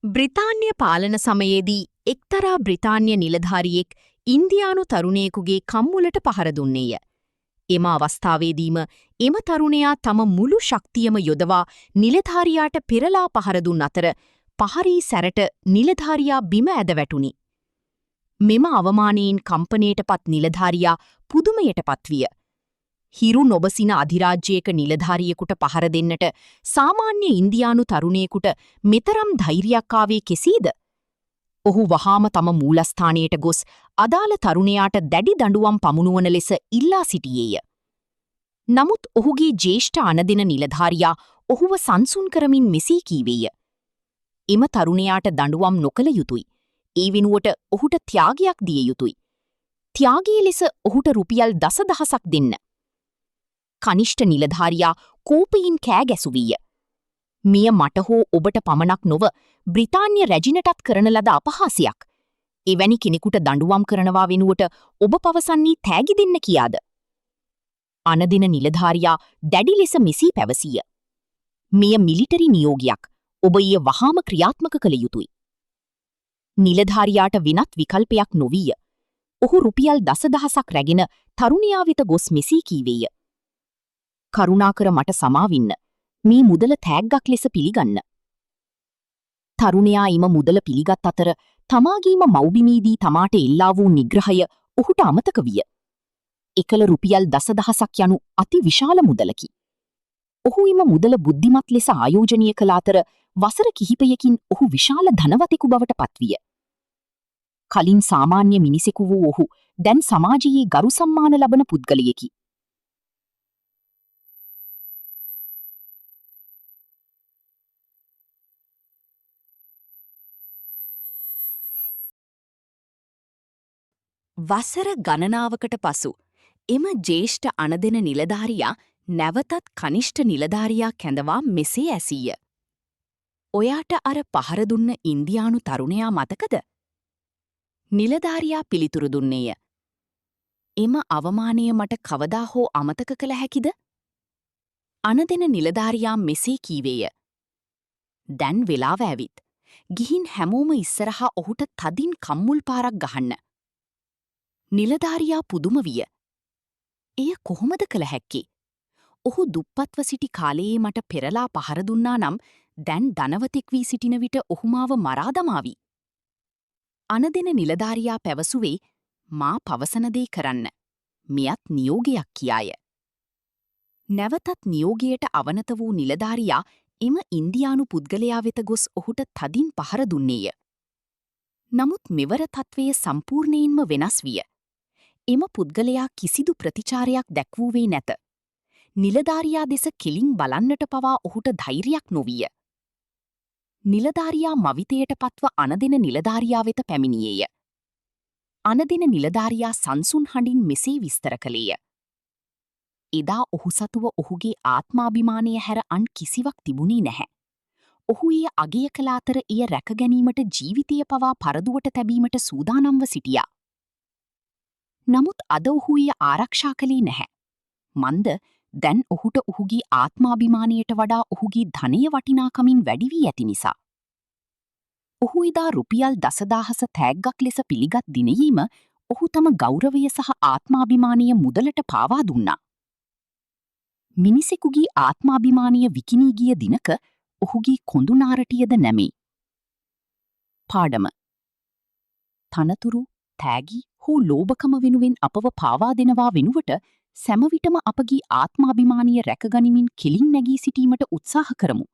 බ්‍රිතාන්‍ය පාලන සමයේදී එක්තරා බ්‍රිතාන්‍ය නිලධාරියෙක් ඉන්දියානු තරුණයෙකුගේ කම්මුලට පහර දුන්නේය. එම අවස්ථාවේදීම එම තරුණයා තම මුළු ශක්තියම යොදවා නිලධාරියාට පෙරලා පහර දුන් අතර පහරී සැරට නිලධාරියා බිම ඇද වැටුණි. මෙම අවමානයෙන් කම්පනයටපත් නිලධාරියා පුදුමයටපත් විය. හිරු නොබසින අධිරාජ්‍යයක නිලධාරියෙකුට පහර දෙන්නට සාමාන්‍ය ඉන්දියානු තරුණයෙකුට මෙතරම් ධෛර්යයක් ආවේ කෙසේද? ඔහු වහාම තම මූලස්ථානයට ගොස් අදාළ තරුණයාට දැඩි දඬුවම් පමුණුවන ලෙස ඉල්ලා සිටියේය. නමුත් ඔහුගේ ජ්‍යෙෂ්ඨ අනදෙන නිලධාරියා ඔහුව සංසුන් කරමින් මෙසේ කීවේය. එම තරුණයාට දඬුවම් නොකළ යුතුය. ඒ වෙනුවට ඔහුට ත්‍යාගයක් දිය යුතුය. ත්‍යාගයේ ලෙස ඔහුට රුපියල් දසදහසක් දෙන්න. කනිෂ්ඨ නිලධාරියා කෝපයෙන් කෑ ගැසුවිය. මෙය මට හෝ ඔබට පමණක් නොව බ්‍රිතාන්‍ය රැජිනටත් කරන ලද අපහාසයක්. එවැනි කෙනෙකුට දඬුවම් කරනවා වෙනුවට ඔබ පවසන්නේ තෑගි දෙන්න කියාද? අනදෙන නිලධාරියා දැඩි ලෙස මෙසී පැවසිය. මෙය මිලිටරි නියෝගයක්. ඔබ ඊය වහාම ක්‍රියාත්මක කළ යුතුය. නිලධාරියාට වෙනත් විකල්පයක් නොවිය. ඔහු රුපියල් දසදහසක් රැගෙන තරුණයා වෙත ගොස් මෙසී කීවේය. කරුණාකර මට සමාවින්න. මේ මුදල තෑග්ගක් ලෙස පිළිගන්න. තරුණයා එම මුදල පිළිගත් අතර තමාගේම මව්බිමේදී තමාට එල්ලා වූ නිග්‍රහය ඔහුට අමතක විය. එකල රුපියල් දසදහසක් යනු අති විශාල මුදලකි. ඔහු එම මුදල බුද්ධිමත් ලෙස ආයෝජනය කළ අතර වසර කිහිපයකින් ඔහු විශාල ධනවතෙකු බවට පත්විය. කලින් සාමාන්‍ය මිනිසෙකු වූ ඔහු දැන් සමාජයේ ගරු සම්මාන ලබන පුද්ගලයෙකි. වසර ගණනාවකට පසු එම ජ්‍යෙෂ්ඨ අනදෙන නිලධාරියා නැවතත් කනිෂ්ඨ නිලධාරියා කැඳවා මෙසේ ඇසීය. ඔයාට අර පහර දුන්න ඉන්දියානු තරුණයා මතකද? නිලධාරියා පිළිතුරු දුන්නේය. එම අවමානය මට කවදා හෝ අමතක කළ හැකිද? අනදෙන නිලධාරියා මෙසේ කීවේය. දැන් වෙලාව ඇවිත්. ගිහින් හැමෝම ඉස්සරහා ඔහුට තදින් කම්මුල් පාරක් ගහන්න. නිලධාරියා පුදුම විය. එය කොහොමද කළ හැක්කේ? ඔහු දුප්පත්ව සිටි කාලයේ මට පෙරලා පහර දුන්නා නම් දැන් ධනවතෙක් වී සිටින විට ඔහු මාව මරා දමාවි. අනදෙන නිලධාරියා පැවසුවේ මා පවසන දේ කරන්න. මෙයත් නියෝගයක් කියාය. නැවතත් නියෝගයට අවනත වූ නිලධාරියා එම ඉන්දියානු පුද්ගලයා වෙත ගොස් ඔහුට තදින් පහර දුන්නේය. නමුත් මෙවර තත්වය සම්පූර්ණයෙන්ම වෙනස් විය. එම පුද්ගලයා කිසිදු ප්‍රතිචාරයක් දැක්වූවේ නැත. නිලධාරියා දෙස කෙලින් බලන්නට පවා ඔහුට ධෛර්යයක් නොවිය. නිලධාරියා මවිතයට පත්ව අනදෙන නිලධාරියා වෙත පැමිණියේය. අනදෙන නිලධාරියා සංසුන් හඬින් මෙසේ විස්තර කළේය. එදා ඔහු සතුව ඔහුගේ ආත්මාභිමානය හැර අන් කිසිවක් තිබුණේ නැහැ. ඔහු එය අගය කළ අතර එය රැකගැනීමට ජීවිතය පවා පරදුවට තැබීමට සූදානම්ව සිටියා. නමුත් අද ඔහු එය ආරක්ෂා කළේ නැහැ. මන්ද දැන් ඔහුට ඔහුගේ ආත්මාභිමානයට වඩා ඔහුගේ ධනය වටිනාකමින් වැඩි වී ඇති නිසා. ඔහු එදා රුපියල් දසදාහස තෑග්ගක් ලෙස පිළිගත් දිනයේම ඔහු තම ගෞරවය සහ ආත්මාභිමානය මුදලට පාවා දුන්නා. මිනිසෙකුගේ ආත්මාභිමානය විකිණී ගිය දිනක ඔහුගේ කොඳු නාරටියද නැමේ. පාඩම. තනතුරු, තෑගි හෝ ලෝභකම වෙනුවෙන් අපව පාවා දෙනවා වෙනුවට සැමවිටම අපගේ ආත්මාභිමානය රැකගනිමින් කෙලින් නැගී සිටීමට උත්සාහ කරමු.